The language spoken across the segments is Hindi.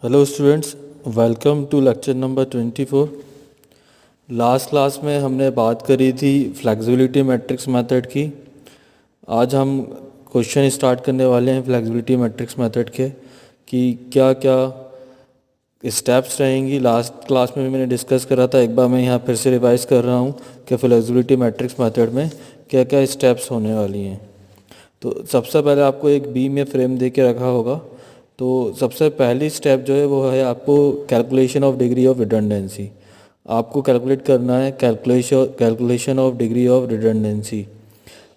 Hello students, welcome to lecture number 24। Last class में हमने बात करी थी फ्लेक्सिबिलिटी मैट्रिक्स मेथड की। आज हम क्वेश्चन स्टार्ट करने वाले हैं फ्लेक्सिबिलिटी मैट्रिक्स मेथड के कि क्या क्या स्टेप्स रहेंगी। लास्ट क्लास में भी मैंने डिस्कस करा था, एक बार मैं यहाँ फिर से रिवाइज कर रहा हूँ कि फ्लेक्सिबिलिटी मैट्रिक्स मेथड में क्या क्या स्टेप्स होने वाली हैं। तो सबसे पहले आपको एक बीम या फ्रेम दे के रखा होगा। तो सबसे पहली स्टेप जो है वो है आपको calculation of degree of redundancy. आपको कैलकुलेट करना है calculation of degree of redundancy.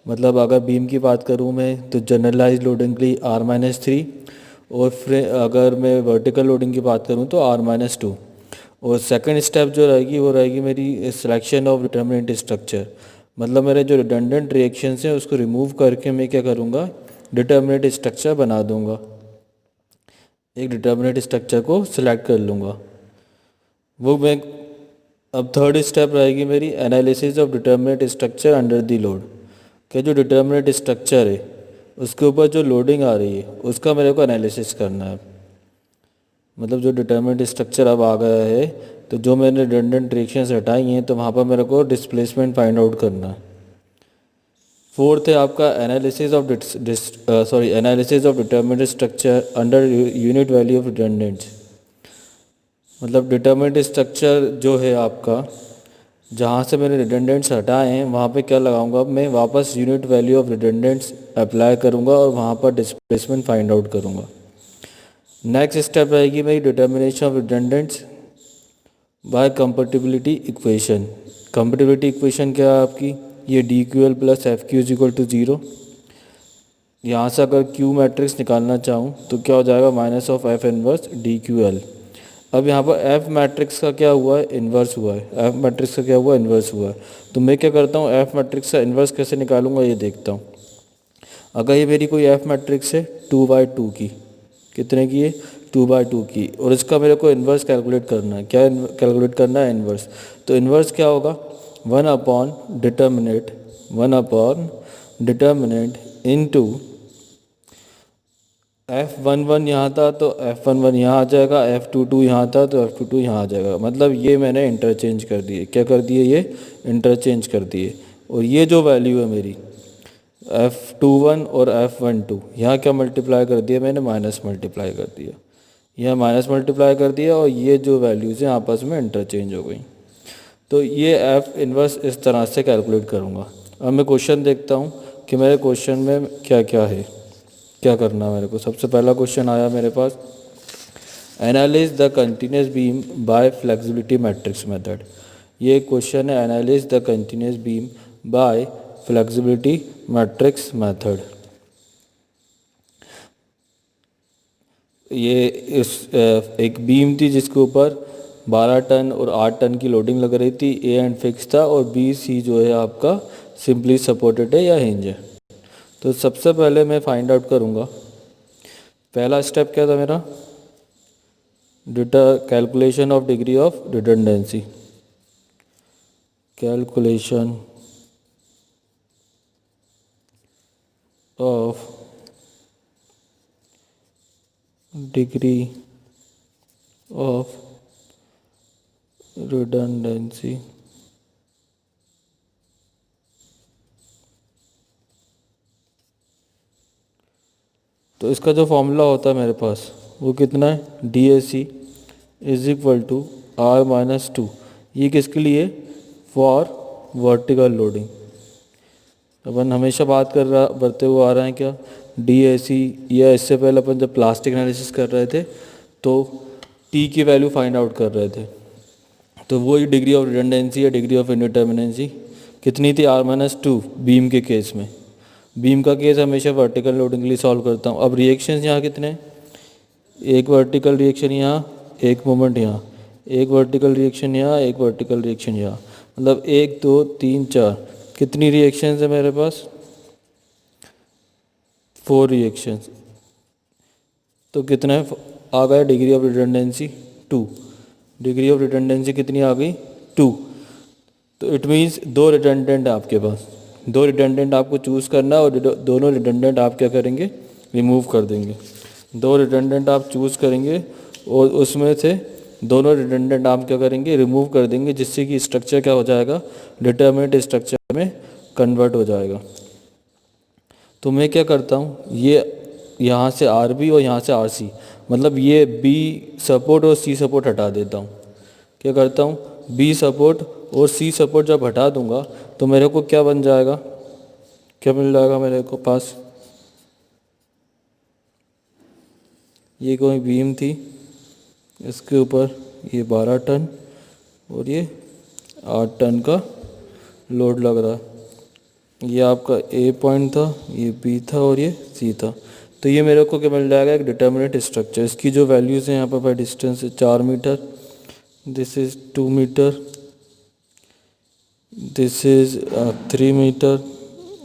मतलब अगर बीम की बात करूँ मैं तो जनरलाइज लोडिंग के लिए R-3, और अगर मैं वर्टिकल लोडिंग की बात करूँ तो R-2। और सेकंड स्टेप जो रहेगी वो रहेगी मेरी सिलेक्शन ऑफ डिटर्मिनेंट स्ट्रक्चर। मतलब मेरे जो रिडंडेंट रिएक्शंस हैं उसको रिमूव करके मैं क्या करूँगा, डिटर्मिनेंट स्ट्रक्चर बना दूँगा। एक डिटर्मिनेंट स्ट्रक्चर को सिलेक्ट कर लूँगा वो मैं। अब थर्ड स्टेप रहेगी मेरी analysis of determinant structure under the load. कि जो डिटर्मिनेंट स्ट्रक्चर है उसके ऊपर जो लोडिंग आ रही है उसका मेरे को एनालिसिस करना है। मतलब जो डिटर्मिनेंट स्ट्रक्चर अब आ गया है तो जो मैंने रिडंडेंट रिएक्शंस हटाई हैं तो वहाँ पर मेरे को डिस्प्लेसमेंट फाइंड आउट करना है। फोर्थ है आपका analysis of determinant structure under unit value of redundants. मतलब डिटर्मिनेंट स्ट्रक्चर जो है आपका, जहाँ से मैंने रिडंडेंट्स हटाए हैं वहाँ पे क्या लगाऊंगा, मैं वापस unit value of redundants apply करूँगा और वहाँ पर डिस्प्लेसमेंट फाइंड आउट करूँगा। नेक्स्ट स्टेप रहेगी मेरी determination of redundants by compatibility equation. Compatibility equation क्या है आपकी, ये D Q L plus F Q is equal to 0। यहाँ से अगर क्यू मैट्रिक्स निकालना चाहूँ तो क्या हो जाएगा, minus of F inverse D Q L. अब यहाँ पर एफ मैट्रिक्स का क्या हुआ है, इन्वर्स हुआ है। एफ मैट्रिक्स का क्या हुआ, इन्वर्स हुआ है। तो मैं क्या करता हूँ, एफ मैट्रिक्स का इन्वर्स कैसे निकालूंगा ये देखता हूँ। अगर ये मेरी कोई एफ मैट्रिक्स है 2/2 की, कितने की है, 2/2 की, और इसका मेरे को इन्वर्स कैलकुलेट करना है। क्या कैलकुलेट करना है, इन्वर्स। तो इन्वर्स क्या होगा, 1/डिटर्मिनेंट इनटू F11 यहाँ था तो F11 यहाँ आ जाएगा, F22 यहाँ था तो F22 यहाँ आ जाएगा। मतलब ये मैंने इंटरचेंज कर दिए। क्या कर दिए, ये इंटरचेंज कर दिए। और ये जो वैल्यू है मेरी F21 और F12, यहाँ क्या मल्टीप्लाई कर दिया मैंने, माइनस मल्टीप्लाई कर दिया। यहाँ माइनस मल्टीप्लाई कर दिया और ये जो वैल्यूज़ हैं आपस में इंटरचेंज हो गई। तो ये एफ इन्वर्स इस तरह से कैलकुलेट करूँगा। अब मैं क्वेश्चन देखता हूँ कि मेरे क्वेश्चन में क्या क्या है, क्या करना है मेरे को। सबसे पहला क्वेश्चन आया मेरे पास, analyse the continuous beam by flexibility matrix method. ये क्वेश्चन है, analyse the continuous beam by flexibility matrix method. ये एक बीम थी जिसके ऊपर 12 टन और 8 टन की लोडिंग लग रही थी। ए एंड फिक्स था और बी सी जो है आपका सिंपली सपोर्टेड है या हिंज है। तो सबसे पहले मैं फाइंड आउट करूँगा, पहला स्टेप क्या था मेरा, calculation of degree of redundancy. Calculation of degree of redundancy. तो इसका जो फॉर्मूला होता है मेरे पास वो कितना है, D A C is equal to R-2। ये किसके लिए, फॉर वर्टिकल लोडिंग। अपन हमेशा बात करते हुए आ रहे हैं क्या, डी ए सी, या इससे पहले अपन जब प्लास्टिक एनालिसिस कर रहे थे तो टी की वैल्यू फाइंड आउट कर रहे थे। तो वही डिग्री ऑफ रिडंडेंसी या डिग्री ऑफ इंडिटर्मिनेंसी कितनी थी, R-2 बीम के केस में। बीम का केस हमेशा वर्टिकल लोडिंग के लिए सॉल्व करता हूँ। अब रिएक्शंस यहाँ कितने हैं, एक वर्टिकल रिएक्शन यहाँ, एक मोमेंट यहाँ, एक वर्टिकल रिएक्शन यहाँ, एक वर्टिकल रिएक्शन यहाँ। मतलब 1 2 3 4, कितनी रिएक्शंस है मेरे पास, 4 रिएक्शंस। तो कितना है, आ गया degree of redundancy 2। Degree of redundancy कितनी आ गई, 2। तो इट मीन्स 2 रिडंडेंट है आपके पास, 2 रिडंडेंट आपको चूज़ करना है और दोनों रिडंडेंट आप क्या करेंगे, रिमूव कर देंगे। 2 रिडंडेंट आप चूज़ करेंगे और उसमें से दोनों रिडंडेंट आर्म क्या करेंगे, रिमूव कर देंगे, जिससे कि स्ट्रक्चर क्या हो जाएगा, डिटर्मिनेंट स्ट्रक्चर में कन्वर्ट हो जाएगा। तो मैं क्या करता हूँ, ये यहाँ से आर बी और यहाँ से आर सी, मतलब ये बी सपोर्ट और सी सपोर्ट हटा देता हूँ। क्या करता हूँ, बी सपोर्ट और सी सपोर्ट जब हटा दूंगा तो मेरे को क्या बन जाएगा, क्या मिल जाएगा मेरे को पास, ये कोई बीम थी, इसके ऊपर ये 12 टन और ये 8 टन का लोड लग रहा है। ये आपका ए पॉइंट था, ये बी था और ये सी था। तो ये मेरे को क्या मिल जाएगा, एक डिटर्मिनेंट स्ट्रक्चर। इसकी जो वैल्यूज़ हैं यहाँ पर बाय डिस्टेंस है 4 metre, this is 2 metre, this is 3 metre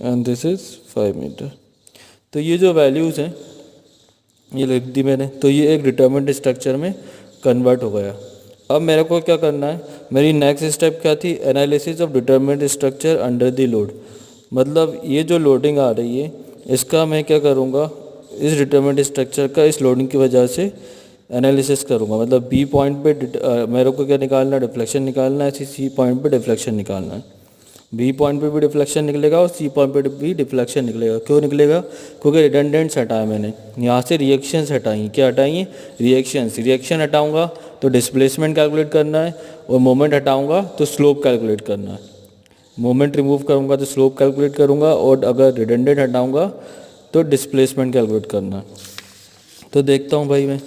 and this is 5 metre. तो ये जो वैल्यूज़ हैं ये लिख दी मैंने। तो ये एक डिटर्मिनेंट स्ट्रक्चर में कन्वर्ट हो गया। अब मेरे को क्या करना है, मेरी नेक्स्ट स्टेप क्या थी, analysis of determinant structure under the load. मतलब ये जो लोडिंग आ रही है इसका मैं क्या करूँगा, इस डिटर्मिनेंट स्ट्रक्चर का इस लोडिंग की वजह से एनालिसिस करूँगा। मतलब बी पॉइंट पे मेरे को क्या निकालना है, डिफ्लेक्शन निकालना है, सी पॉइंट पे डिफ्लेक्शन निकालना है। बी पॉइंट पे भी डिफ्लेक्शन निकलेगा और सी पॉइंट पे भी डिफ्लेक्शन निकलेगा। क्यों निकलेगा, क्योंकि रिडंडेंट्स हटाया मैंने, यहाँ से रिएक्शंस हटाई। क्या हटाई हैं, रिएक्शंस। रिएक्शन हटाऊंगा तो डिस्प्लेसमेंट कैलकुलेट करना है, और मोमेंट हटाऊंगा तो स्लोप कैलकुलेट करना है। मोमेंट रिमूव करूंगा तो स्लोप कैलकुलेट करूंगा, और अगर रिडंडेंट हटाऊंगा तो डिस्प्लेसमेंट कैलकुलेट करना है। तो देखता हूँ भाई मैं,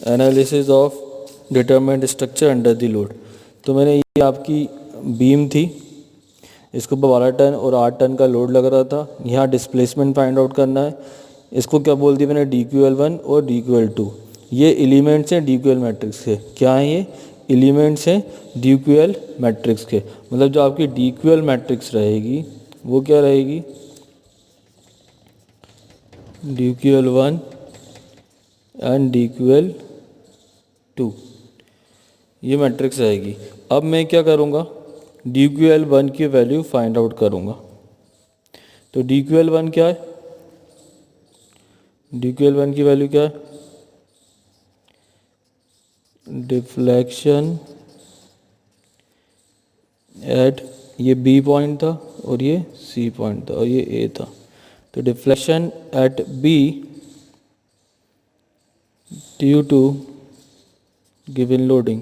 analysis of determinant structure under the load. तो मैंने ये आपकी बीम थी, इसको 12 टन और 8 टन का लोड लग रहा था। यहाँ डिस्प्लेसमेंट फाइंड आउट करना है। इसको क्या बोल दिया मैंने, DQL1 और DQL2। ये एलिमेंट्स हैं DQL मैट्रिक्स के। क्या हैं ये, एलिमेंट्स हैं DQL मैट्रिक्स के। मतलब जो आपकी DQL मैट्रिक्स रहेगी वो क्या रहेगी, DQL1 एंड DQL2, ये मैट्रिक्स रहेगी। अब मैं क्या करूँगा, DQL1 की वैल्यू फाइंड आउट करूँगा। तो DQL1 क्या है, DQL1 की वैल्यू क्या है, डिफ्लेक्शन एट, ये B पॉइंट था और ये C पॉइंट था और ये A था। तो deflection at B due to given loading.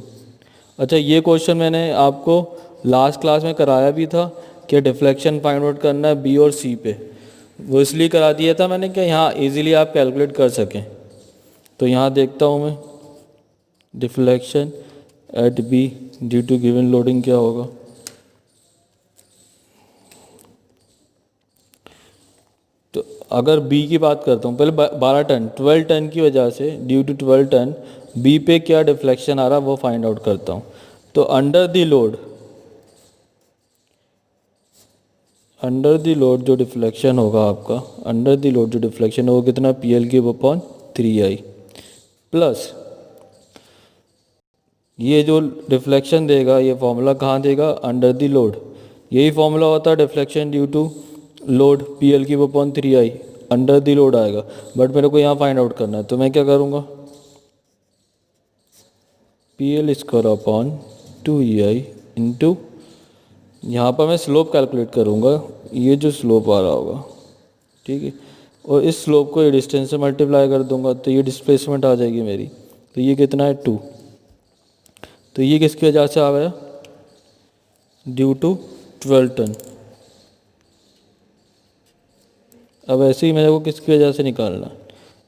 अच्छा, ये क्वेश्चन मैंने आपको लास्ट क्लास में कराया भी था कि डिफ्लेक्शन फाइंड आउट करना है बी और सी पे। वो इसलिए करा दिया था मैंने कि यहाँ इजीली आप कैलकुलेट कर सकें। तो यहाँ देखता हूँ मैं, deflection at B due to given loading क्या होगा। तो अगर बी की बात करता हूँ, पहले 12 टन 12 टन की वजह से, ड्यू टू 12 टन बी पे क्या डिफ्लेक्शन आ रहा है वो फाइंड आउट करता हूँ। तो अंडर द लोड जो डिफ्लेक्शन होगा आपका, अंडर द लोड जो डिफ्लेक्शन होगा कितना, PL3/3I प्लस ये जो डिफ्लेक्शन देगा, ये फॉर्मूला कहाँ देगा, अंडर द लोड। यही फॉर्मूला होता है deflection due to load, PL3/3I under the load आएगा। बट मेरे को यहाँ फाइंड आउट करना है, तो मैं क्या करूँगा, PL²/2EI इंटू, यहाँ पर मैं स्लोप कैलकुलेट करूँगा, ये जो स्लोप आ रहा होगा, ठीक है, और इस स्लोप को ये डिस्टेंस से मल्टीप्लाई कर दूंगा तो ये डिस्प्लेसमेंट आ जाएगी मेरी। तो ये कितना है, 2। तो ये किसकी वजह से आ गया, ड्यू टू 12 टन। अब ऐसे ही मेरे को किसकी वजह से निकालना है,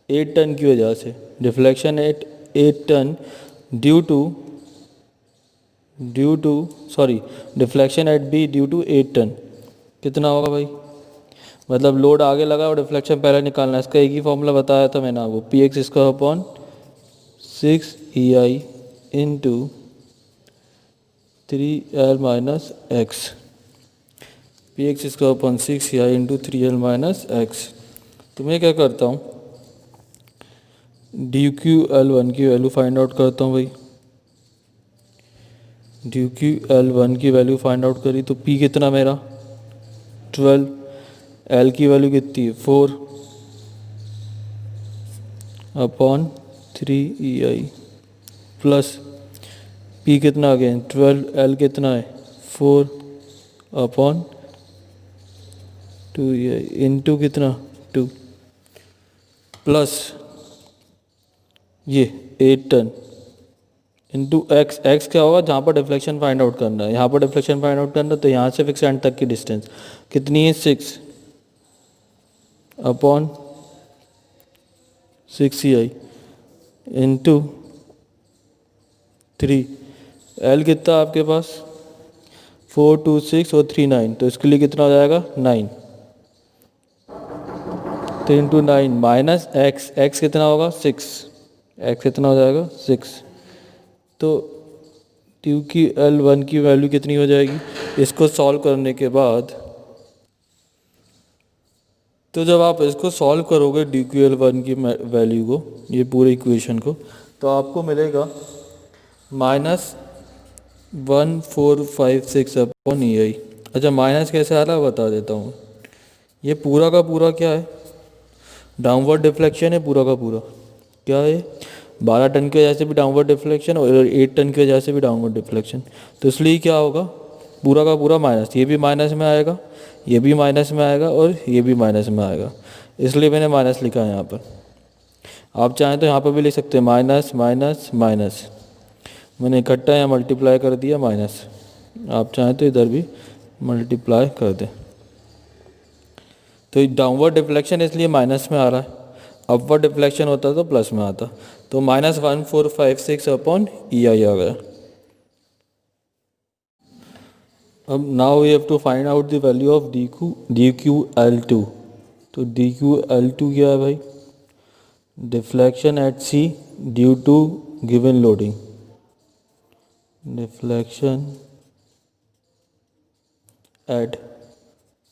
8 टन की वजह से। Deflection at 8 ton due to sorry, deflection at B due to 8 ton कितना होगा भाई, मतलब लोड आगे लगा और डिफ्लेक्शन पहले निकालना है। इसका एक ही फॉर्मूला बताया था मैंने आपको, PX²/6EI into 3L-X, PX²/6EI into 3L-X। तो मैं क्या करता हूँ, DQL1 की वैल्यू फाइंड आउट करता हूँ भाई। DQL1 की वैल्यू फाइंड आउट करी तो P कितना मेरा 12, L की वैल्यू कितनी है 4/3, 3EI प्लस P कितना आ गया 12, L कितना है 4/2EI इंटू कितना 2 प्लस ये 8 टन इंटू एक्स। एक्स क्या होगा जहाँ पर डिफ्लेक्शन फाइंड आउट करना है, यहाँ पर डिफ्लेक्शन फाइंड आउट करना है, तो यहाँ से फिक्स एंड तक की डिस्टेंस कितनी है 6/6EI इंटू 3। एल कितना आपके पास 4, 2, 6 और 3, 9, तो इसके लिए कितना हो जाएगा 9। तो इंटू 9 माइनस एक्स, एक्स कितना होगा 6, एक्स कितना हो जाएगा 6। तो ड्यू की L1 की वैल्यू कितनी हो जाएगी इसको सॉल्व करने के बाद। तो जब आप इसको सॉल्व करोगे ड्यू की L1 की वैल्यू को, ये पूरे इक्वेशन को, तो आपको मिलेगा -1456/EI। अच्छा माइनस कैसे आ रहा है बता देता हूँ। ये पूरा का पूरा क्या है डाउनवर्ड डिफ्लेक्शन है, पूरा का पूरा क्या है 12 टन की वजह से भी डाउनवर्ड डिफ्लेक्शन और 8 टन की वजह से भी डाउनवर्ड डिफ्लेक्शन। तो इसलिए क्या होगा पूरा का पूरा माइनस, ये भी माइनस में आएगा, ये भी माइनस में आएगा और ये भी माइनस में आएगा, इसलिए मैंने माइनस लिखा है यहाँ पर। आप चाहें तो यहाँ पर भी लिख सकते हैं माइनस माइनस माइनस, मैंने इकट्ठा यहाँ मल्टीप्लाई कर दिया माइनस, आप चाहें तो इधर भी मल्टीप्लाई कर दें। तो डाउनवर्ड डिफ्लेक्शन इसलिए माइनस में आ रहा है, अपवर्ड डिफ्लेक्शन होता तो प्लस में आता। तो -1456/EI आ गया। अब now we have to find out the value of DQL2। तो DQL2 क्या है भाई deflection at C due to given loading, deflection at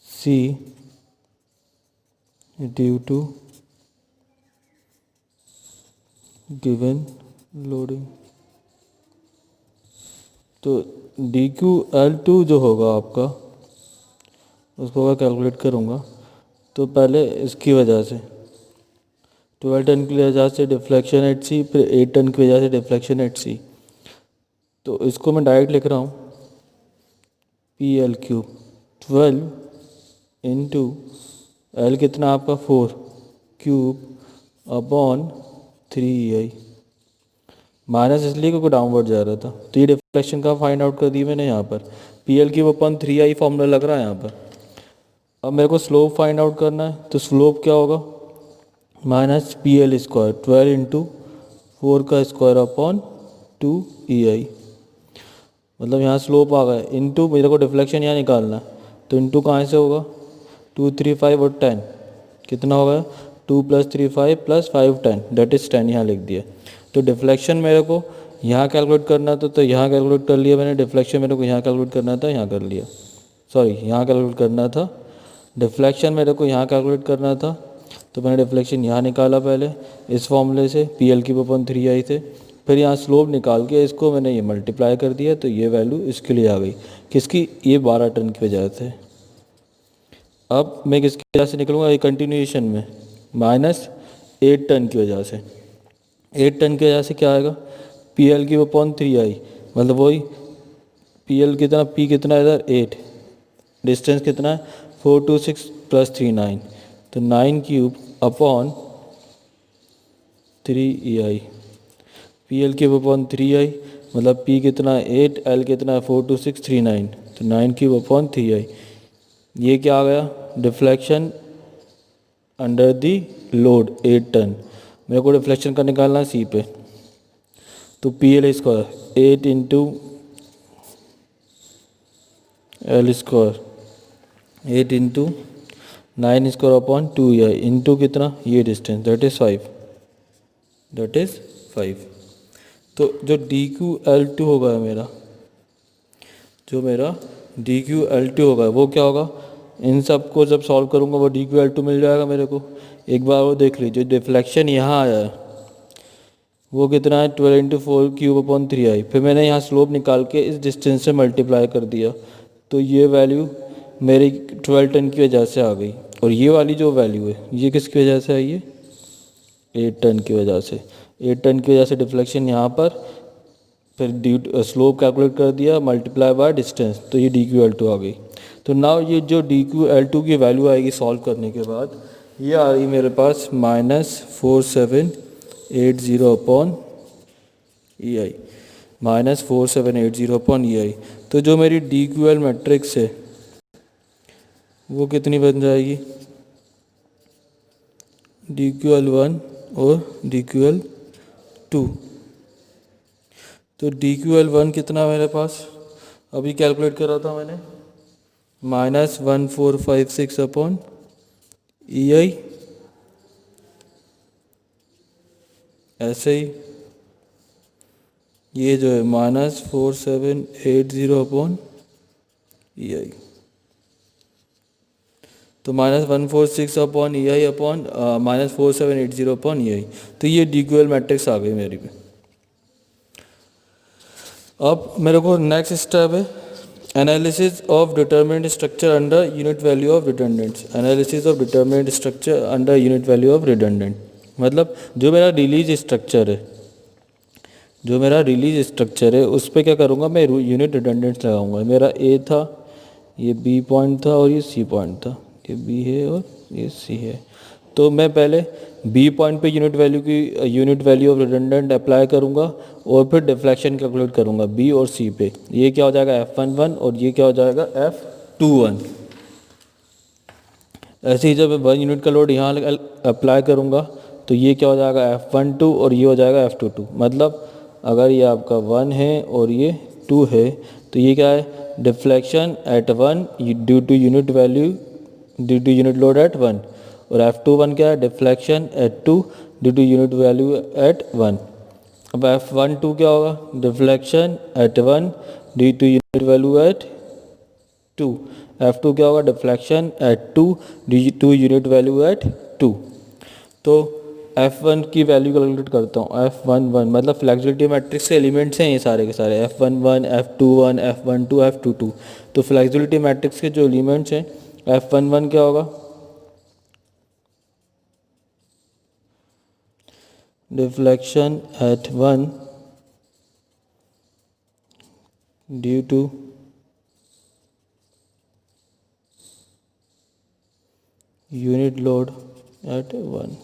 C due to given loading. तो DQL2 जो होगा आपका उसको मैं कैलकुलेट करूँगा। तो पहले इसकी वजह से 12 टन की वजह से डिफ्लेक्शन एट C, फिर 8 टन की वजह से डिफ्लेक्शन एट C। तो इसको मैं डायरेक्ट लिख रहा हूँ PL3 12 इंटू L कितना आपका 4 क्यूब अपॉन 3EI। माइनस इसलिए क्योंकि डाउनवर्ड जा रहा था, तो ये डिफ्लेक्शन का फाइंड आउट कर दी मैंने यहाँ पर। PL3 अपॉन 3I फॉर्मूला लग रहा है यहाँ पर। अब मेरे को स्लोप फाइंड आउट करना है, तो स्लोप क्या होगा -PL स्क्वायर 12 इंटू 4 का स्क्वायर अपॉन 2EI। मतलब यहाँ स्लोप आ गया, इंटू मेरे को डिफ्लेक्शन यहाँ निकालना है, तो इंटू कहाँ से होगा 2, 3, 5 और 10 कितना हो गया 2 + 3 5 + 5 10 डेट इज़ 10 यहाँ लिख दिया। तो डिफ्लेक्शन मेरे को यहाँ कैलकुलेट करना था, तो यहाँ कैलकुलेट कर लिया मैंने। डिफ्लेक्शन मेरे को यहाँ कैलकुलेट करना था, यहाँ कर लिया। सॉरी यहाँ कैलकुलेट करना था, डिफ्लेक्शन मेरे को यहाँ कैलकुलेट करना था, तो मैंने डिफ्लेक्शन यहाँ निकाला पहले इस फॉर्मूले से PL3/3I से। फिर यहाँ स्लोप निकाल के इसको मैंने ये मल्टीप्लाई कर दिया, तो ये वैल्यू इसके लिए आ गई किसकी, ये 12 टन की वजह से। अब मैं किसकी वजह से निकलूँगा ये कंटिन्यूएशन में -8 टन की वजह से। 8 टन की वजह से क्या आएगा PL3/3I, मतलब वही PL कितना P कितना इधर 8, डिस्टेंस कितना है 4, 2, 6 + 3 9, तो 9 क्यूब अपॉन 3EI। PL3/3I मतलब P कितना 8, L कितना 4, 2, 6 3 9, तो 9 क्यूब अपॉन 3I। ये क्या आ गया deflection under the load 8 ton. मेरे को डिफ्लेक्शन का निकालना है C पे, तो PL square 8 into L square 8 into 9 square upon 2EI into कितना ये डिस्टेंस दैट इज़ 5। तो जो DQL2 होगा मेरा, जो मेरा DQL2 होगा वो क्या होगा, इन सब को जब सॉल्व करूँगा वो DQL2 मिल जाएगा मेरे को। एक बार वो देख लीजिए, डिफ्लेक्शन यहाँ आया है वो कितना है 12 इंटू 4 क्यूब अपॉन 3I। फिर मैंने यहाँ स्लोप निकाल के इस डिस्टेंस से मल्टीप्लाई कर दिया, तो ये वैल्यू मेरी 12 टन की वजह से आ गई। और ये वाली जो वैल्यू है ये किसकी वजह से आई है 8 टन की वजह से। 8 टन की वजह से डिफ्लेक्शन यहाँ पर, फिर डी स्लोप कैलकुलेट कर दिया मल्टीप्लाई बाय डिस्टेंस, तो ये dq/L2 आ गई। तो नाउ ये जो dq/L2 की वैल्यू आएगी सॉल्व करने के बाद, ये आ रही मेरे पास -4780 अपॉन EI, -4780 अपॉन EI। तो जो मेरी DQL मैट्रिक्स है वो कितनी बन जाएगी, DQL1 और DQL2। तो DQL1 कितना मेरे पास अभी कैलकुलेट करा था मैंने, -1456 अपॉन EI, ऐसे ही ये जो है -4780 अपॉन EI, तो -146 upon EI upon -4780 upon EI। तो ये DQL मैट्रिक्स आ गई मेरी पे। अब मेरे को नेक्स्ट स्टेप है analysis of determinant structure under unit value of redundants. Analysis of determinant structure under unit value of redundant, मतलब जो मेरा रिलीज स्ट्रक्चर है, जो मेरा रिलीज स्ट्रक्चर है उस पर क्या करूँगा मैं, यूनिट रिडंडेंट्स लगाऊंगा। मेरा ए था, ये बी पॉइंट था और ये सी पॉइंट था, ये बी है और ये सी है। तो मैं पहले बी पॉइंट पे unit value of redundant apply करूँगा और फिर डिफ्लेक्शन कैलकुलेट करूँगा बी और सी पे। ये क्या हो जाएगा F11 और ये क्या हो जाएगा F21। ऐसे ही जब मैं 1 यूनिट का लोड यहाँ अप्लाई करूँगा तो ये क्या हो जाएगा F12 और ये हो जाएगा F22। मतलब अगर ये आपका 1 है और ये 2 है तो ये क्या है, deflection at 1 due to unit load at 1, और F21 क्या है, deflection at 2 due to unit value at 1। अब F12 क्या होगा, deflection at 1 due to unit value at 2। F2 क्या होगा, deflection at 2 due to unit value at 2। तो F1 की वैल्यू कैलकुलेट करता हूँ, F11 मतलब फ्लेक्सिबिलिटी मैट्रिक्स के एलिमेंट्स हैं ये सारे के सारे, F11, F21, F12, F22। तो फ्लेक्सिबिलिटी मैट्रिक्स के जो एलिमेंट्स हैं, F11 क्या होगा, deflection at 1 due to unit load at 1।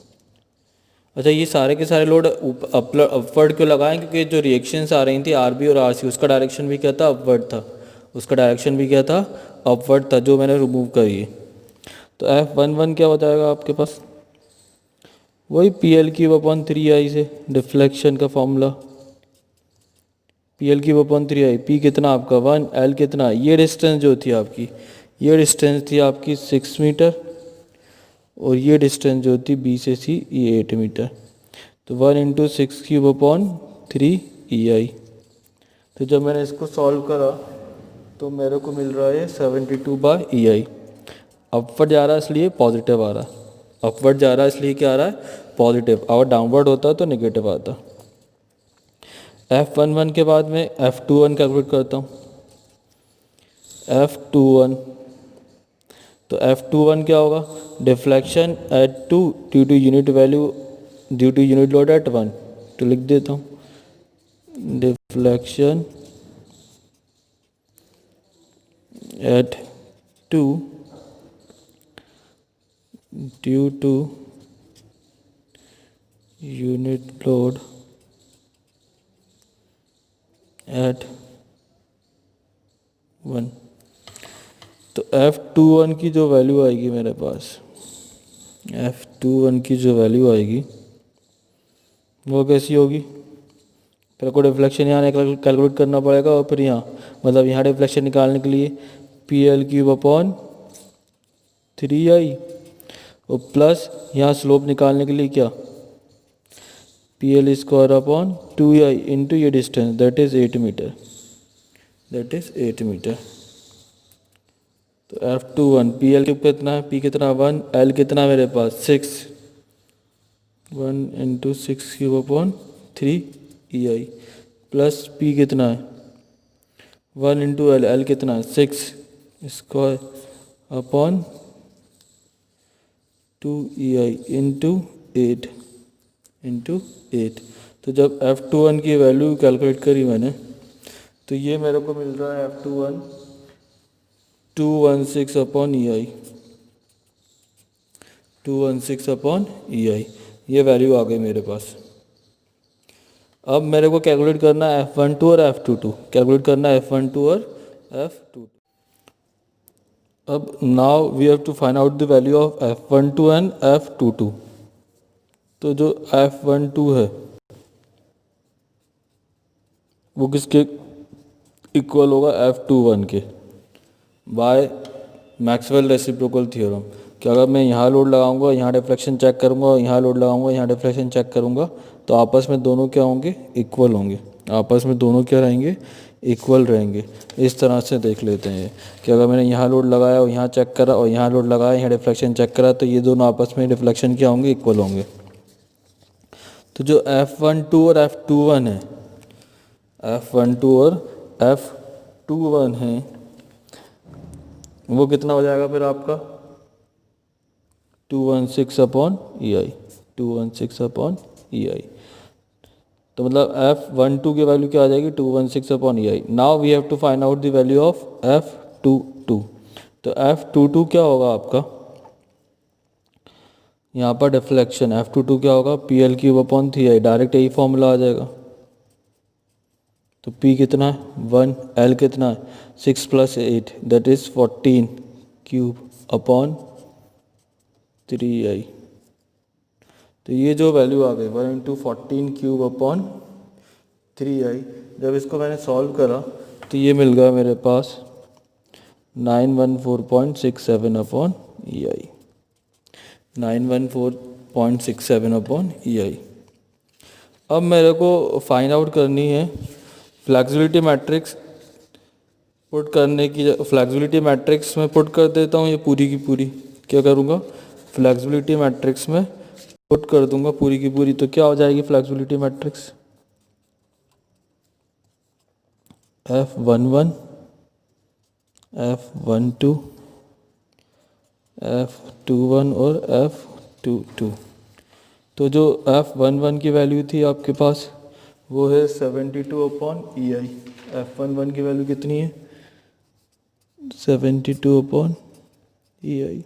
अच्छा, ये सारे के सारे लोड अपवर्ड क्यों लगाएं, क्योंकि जो रिएक्शंस आ रही थी आरबी और आरसी, उसका डायरेक्शन भी क्या था, अपवर्ड था। उसका डायरेक्शन भी क्या था, अपवर्ड था, जो मैंने रिमूव करी है। तो F11 क्या हो जाएगा आपके पास, वही PL3/3I से डिफ्लेक्शन का फॉर्मूला, PL3/3I। P कितना आपका 1, L कितना, ये डिस्टेंस जो थी आपकी, ये डिस्टेंस थी आपकी 6 मीटर, और ये डिस्टेंस जो थी B से C ये 8 मीटर। तो 1 × 6³ EI। तो जब मैंने इसको सॉल्व करा तो मेरे को मिल रहा है 72/EI। अपवर्ड जा रहा है इसलिए पॉजिटिव आ रहा है, अपवर्ड जा रहा है इसलिए क्या आ रहा है, पॉजिटिव। और डाउनवर्ड होता तो नेगेटिव आता। F11 के बाद में F21 कैलकुलेट करता हूँ, F21। तो F21 क्या होगा, deflection at 2 due to unit load at 1। तो लिख देता हूँ, deflection at 2 due to unit load at 1। तो F21 की जो वैल्यू आएगी मेरे पास, F21 की जो वैल्यू आएगी वो कैसी होगी, फिर को डिफ्लेक्शन यहाँ कैलकुलेट करना पड़ेगा, और फिर यहाँ मतलब यहाँ डिफ्लेक्शन निकालने के लिए PL3/3I, और प्लस यहाँ स्लोप निकालने के लिए क्या, PL²/2I इंटू ये डिस्टेंस दैट इज़ 8 मीटर, तो F21 PL कितना है, P कितना 1, L कितना मेरे पास 6, 1 × 6³ प्लस P कितना है 1 × L, L कितना है 6² 2EI इंटू 8। इंटू 8। तो जब F21 की वैल्यू कैलकुलेट करी मैंने, तो ये मेरे को मिल रहा है F21 216 upon EI, 216 upon EI, ये वैल्यू आ गई मेरे पास। अब मेरे को कैलकुलेट करना है F12 और F22, कैलकुलेट करना है F12 और F22। अब now we have to find out the value of F12 and F22। तो जो F12 है वो किसके इक्वल होगा, F21 के, बाय मैक्सवेल रेसिप्रोकल थ्योरम। कि अगर मैं यहाँ लोड लगाऊंगा, यहाँ डिफ्लेक्शन चेक करूंगा, यहाँ लोड लगाऊंगा, यहाँ डिफ्लेक्शन चेक करूंगा, तो आपस में दोनों क्या होंगे, इक्वल होंगे। आपस में दोनों क्या रहेंगे, इक्वल रहेंगे। इस तरह से देख लेते हैं कि अगर मैंने यहाँ लोड लगाया और यहाँ चेक करा, और यहाँ लोड लगाया, यहाँ डिफ्लेक्शन चेक करा, तो ये दोनों आपस में डिफ्लेक्शन क्या होंगे, इक्वल होंगे। तो जो F12 और F21 है, F12 और F21 है, वो कितना हो जाएगा फिर आपका 216 अपॉन EI, 216 अपॉन EI। तो मतलब F12 की वैल्यू क्या आ जाएगी, 216 upon EI। Now we have to find out the value of F22। तो F22 क्या होगा आपका, यहाँ पर डिफ्लेक्शन F22 क्या होगा, PL³ अपॉन 3I, डायरेक्ट यही फॉर्मूला आ जाएगा। तो P कितना है 1, L कितना है 6 + 8 दैट इज़ 14³ अपॉन 3I। तो ये जो वैल्यू आ गई 1 × 14³ अपॉन 3I, जब इसको मैंने सॉल्व करा तो ये मिल गया मेरे पास 914.67 अपॉन EI, 914.67 अपॉन EI। अब मेरे को फाइंड आउट करनी है फ्लेक्सिबिलिटी मैट्रिक्स पुट करने की। फ्लेक्सिबिलिटी मैट्रिक्स में पुट कर देता हूँ ये पूरी की पूरी। क्या करूँगा, फ्लेक्सिबिलिटी मैट्रिक्स में पुट कर दूंगा पूरी की पूरी। तो क्या हो जाएगी flexibility matrix, F11, F12, F21 और F22। तो जो F11 की वैल्यू थी आपके पास वो है 72 अपॉन EI। F11 की वैल्यू कितनी है 72 अपॉन EI।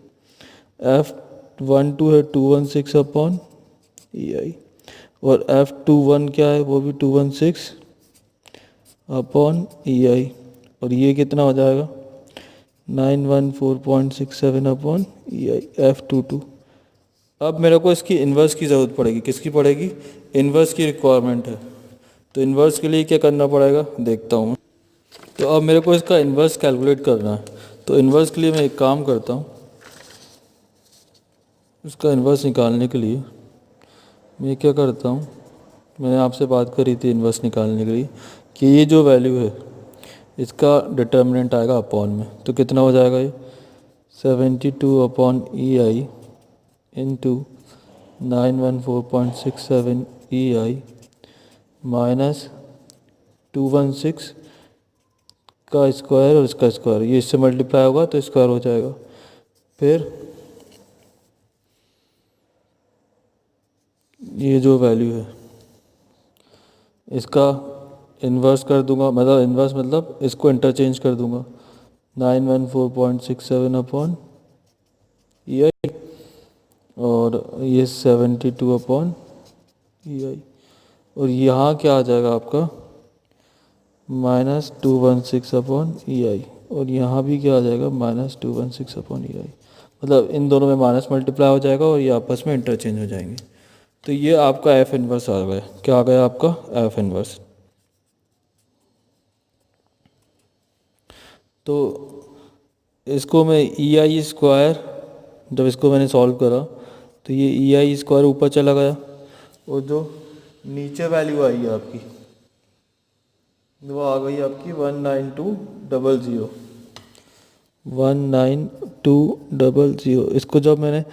F12 है 216 अपॉन EI, और F21 क्या है, वो भी 216 अपॉन EI, और ये कितना हो जाएगा 914.67 अपॉन EI F22। अब मेरे को इसकी इन्वर्स की ज़रूरत पड़ेगी। किसकी पड़ेगी, इन्वर्स की रिक्वायरमेंट है। तो इन्वर्स के लिए क्या करना पड़ेगा देखता हूँ। तो अब मेरे को इसका इन्वर्स कैलकुलेट करना है। तो इन्वर्स के लिए मैं एक काम करता हूँ, इसका इन्वर्स निकालने के लिए मैं क्या करता हूँ, मैंने आपसे बात करी थी इन्वर्स निकालने के लिए कि ये जो वैल्यू है इसका डिटर्मिनेंट आएगा अपॉन में। तो कितना हो जाएगा ये 72 upon EI into 914.67 EI minus 216 का स्क्वायर और इसका स्क्वायर, ये इससे मल्टीप्लाई होगा तो स्क्वायर हो जाएगा। फिर ये जो वैल्यू है इसका इन्वर्स कर दूंगा, मतलब इन्वर्स मतलब इसको इंटरचेंज कर दूंगा 914.67 अपॉन EI और ये 72 अपॉन EI, और यहाँ क्या आ जाएगा आपका -216 अपॉन EI, और यहाँ भी क्या आ जाएगा -216 अपॉन EI। मतलब इन दोनों में माइनस मल्टीप्लाई हो जाएगा और ये आपस में इंटरचेंज हो जाएंगे। तो ये आपका F इन्वर्स आ गया। क्या आ गया आपका F इन्वर्स। तो इसको मैं EI स्क्वायर, जब इसको मैंने सॉल्व करा तो ये EI स्क्वायर ऊपर चला गया, और जो नीचे वैल्यू आई है आपकी वो आ गई आपकी 19200, 19200। इसको जब मैंने,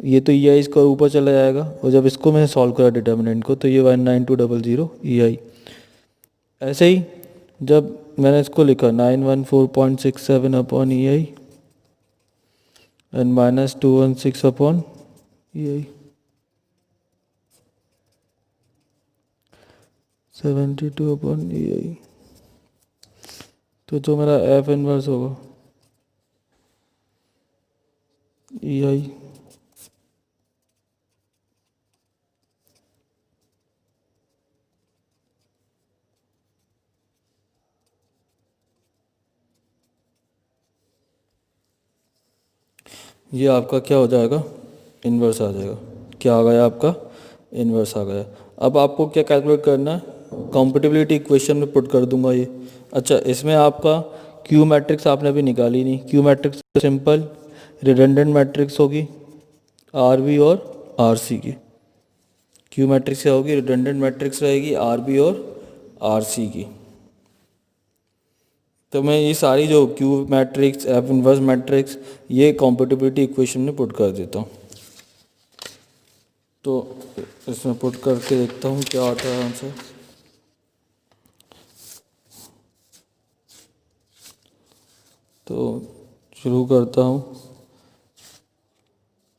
ये तो EI स्क्वायर ऊपर चला जाएगा, और जब इसको मैंने सॉल्व करा डिटर्मिनेंट को तो ये 19200 EI। ऐसे ही जब मैंने इसको लिखा 914.67 upon EI and -216 upon EI, 72/EI। तो जो मेरा एफ इनवर्स होगा EI ये आपका क्या हो जाएगा, इन्वर्स आ जाएगा। क्या आ गया आपका, इन्वर्स आ गया। अब आपको क्या कैलकुलेट करना है, कॉम्पिटिबिलिटी इक्वेशन में पुट कर दूंगा ये। अच्छा, इसमें आपका क्यू मैट्रिक्स आपने अभी निकाली नहीं। Q matrix simple redundant matrix होगी आर बी और आर सी की। क्यू मैट्रिक्स क्या होगी, रिडंडेंट मैट्रिक्स रहेगी आर बी और आर सी की। तो मैं ये सारी जो Q matrix F inverse matrix ये कॉम्पिटिबिलिटी इक्वेशन में पुट कर देता हूँ। तो इसमें पुट करके देखता हूँ क्या आता है आंसर। तो शुरू करता हूँ।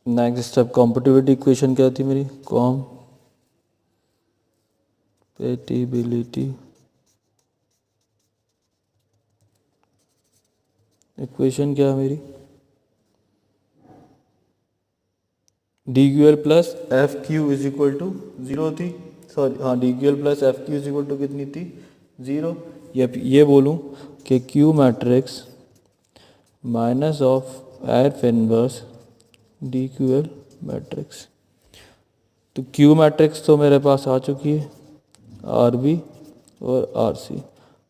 नेक्स्ट स्टेप कॉम्पिटिबिलिटी इक्वेशन क्या थी मेरी, कॉम्पेटिबिलिटी इक्वेशन क्या है मेरी, D Q L plus F Q is equal to zero थी। सॉरी हाँ, D Q L plus F Q is equal to कितनी थी, ज़ीरो। ये बोलूँ कि Q matrix minus of F inverse D Q L matrix. तो क्यू मैट्रिक्स तो मेरे पास आ चुकी है आर बी और आर सी,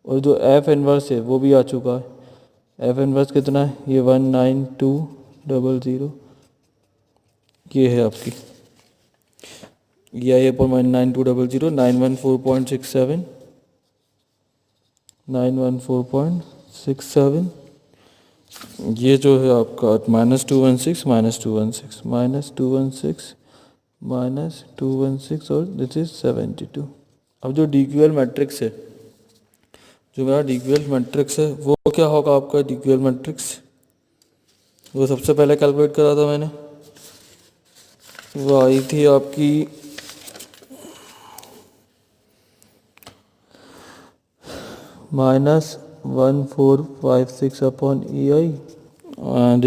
और जो एफ इनवर्स है वो भी आ चुका है। एफ इनवर्स कितना है, ये 19200 ये है आपकी, ये 19200 914.67 914.67। ये जो है आपका -216 -216 और दिस इज 72। अब जो डी क्यू एल मैट्रिक्स है, जो मेरा डी क्यू एल मैट्रिक्स है वो क्या होगा आपका, डी क्यू एल मैट्रिक्स वो सबसे पहले कैलकुलेट करा था मैंने, वो आई थी आपकी -1456/EI and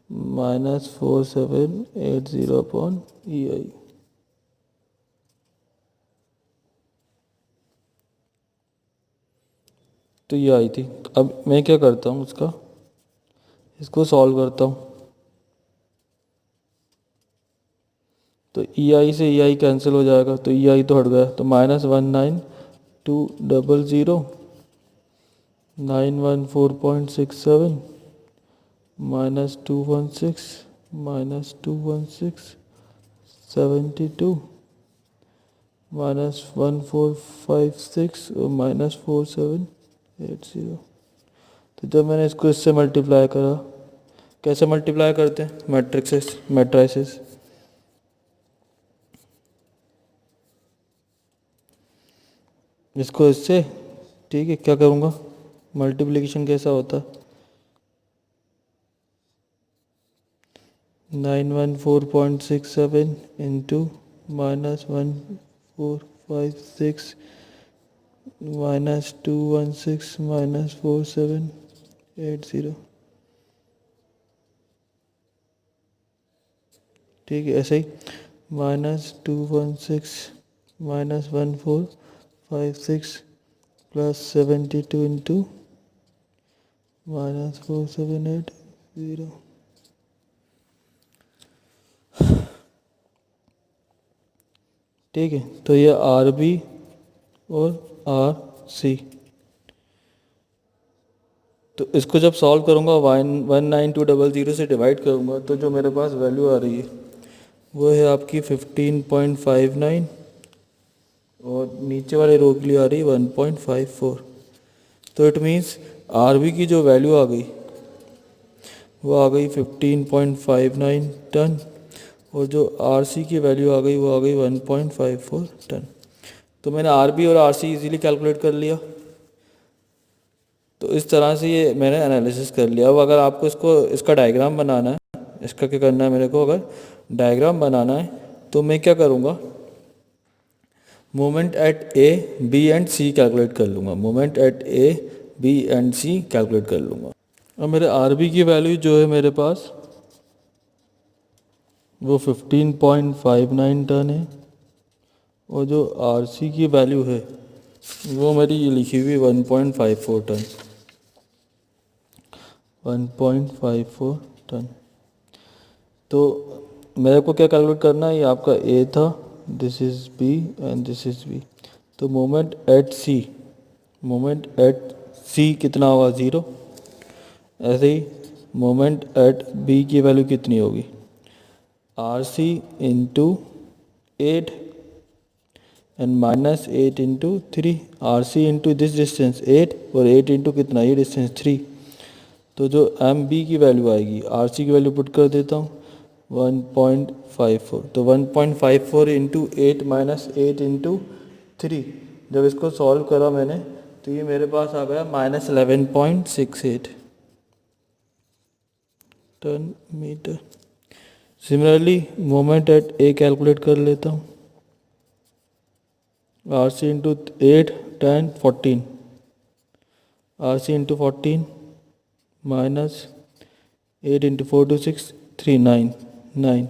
-4780/EI। तो ये आई थी। अब मैं क्या करता हूँ, उसका इसको सॉल्व करता हूँ। तो EI से EI कैंसिल हो जाएगा, तो EI तो हट गया, तो -19200 914.67 -216 72 -1456 और -4780। तो जब मैंने इसको इससे मल्टीप्लाई करा, कैसे मल्टीप्लाई करते हैं मैट्रिसेस, इसको इससे, ठीक है। क्या करूँगा, मल्टीप्लिकेशन कैसा होता है, 914.67 इंटू -1456 -216 -4780। ठीक है, ऐसे ही -216 -1456 प्लस 72 इंटू -4780। ठीक है, तो ये आर बी और आर सी। तो इसको जब सॉल्व करूँगा 19200 से डिवाइड करूँगा, तो जो मेरे पास वैल्यू आ रही है वो है आपकी 15.59 और नीचे वाले रो के लिए आ रही है 1.54। तो इट मीन्स आर बी की जो वैल्यू आ गई वो आ गई 15.59 टन, और जो आर सी की वैल्यू आ गई वो आ गई 1.54 टन। तो मैंने आर बी और आर सी ईजिली कैलकुलेट कर लिया। तो इस तरह से ये मैंने एनालिसिस कर लिया। अब अगर आपको इसका डायग्राम बनाना है, इसका क्या करना है मेरे को, अगर डायग्राम बनाना है तो मैं क्या करूँगा, moment at A B and C calculate कर लूँगा, moment at A B and C calculate कर लूँगा। अब मेरे आर बी की वैल्यू जो है मेरे पास वो 15.59 टन है, और जो आर सी की वैल्यू है वो मेरी लिखी हुई 1.54 टन, 1.54 टन। तो मेरे को क्या कैलकुलेट करना है, ये आपका ए था, this is B and this is B. तो moment at C, moment at C कितना होगा, 0। ऐसे ही मोमेंट एट बी की वैल्यू कितनी होगी, R C into 8 and minus 8 into 3, R C into this distance 8 और 8 इंटू कितना, ये डिस्टेंस 3। तो जो एम बी की वैल्यू आएगी, आर सी की वैल्यू पुट कर देता हूँ 1.54। तो 1.54 इंटू 8 माइनस 8 इंटू 3, जब इसको सॉल्व करा मैंने तो ये मेरे पास आ गया -11.68 ton metre. Similarly moment at A calculate कर लेता हूँ, R C into 8 10 14, R C into 14 minus 8 into 4 2 6 3 9 9,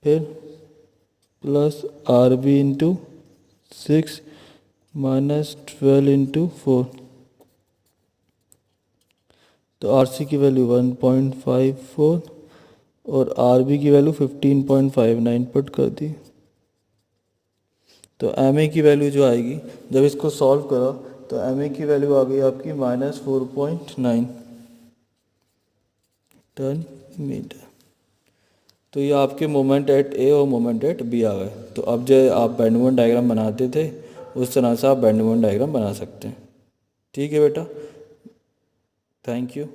फिर plus R B into 6 minus 12 into 4। तो आर सी की वैल्यू 1.54 और आर बी की वैल्यू 15.59 पुट कर दी। तो एम ए की वैल्यू जो आएगी, जब इसको सॉल्व करा तो एम ए की वैल्यू आ गई आपकी -4.9 टन मीटर। तो ये आपके मोमेंट एट ए और मोमेंट एट बी आ गए। तो अब जो आप बेंड मोमेंट डायग्राम बनाते थे उस तरह से आप बेंड मोमेंट डायग्राम बना सकते हैं। ठीक है बेटा, थैंक यू।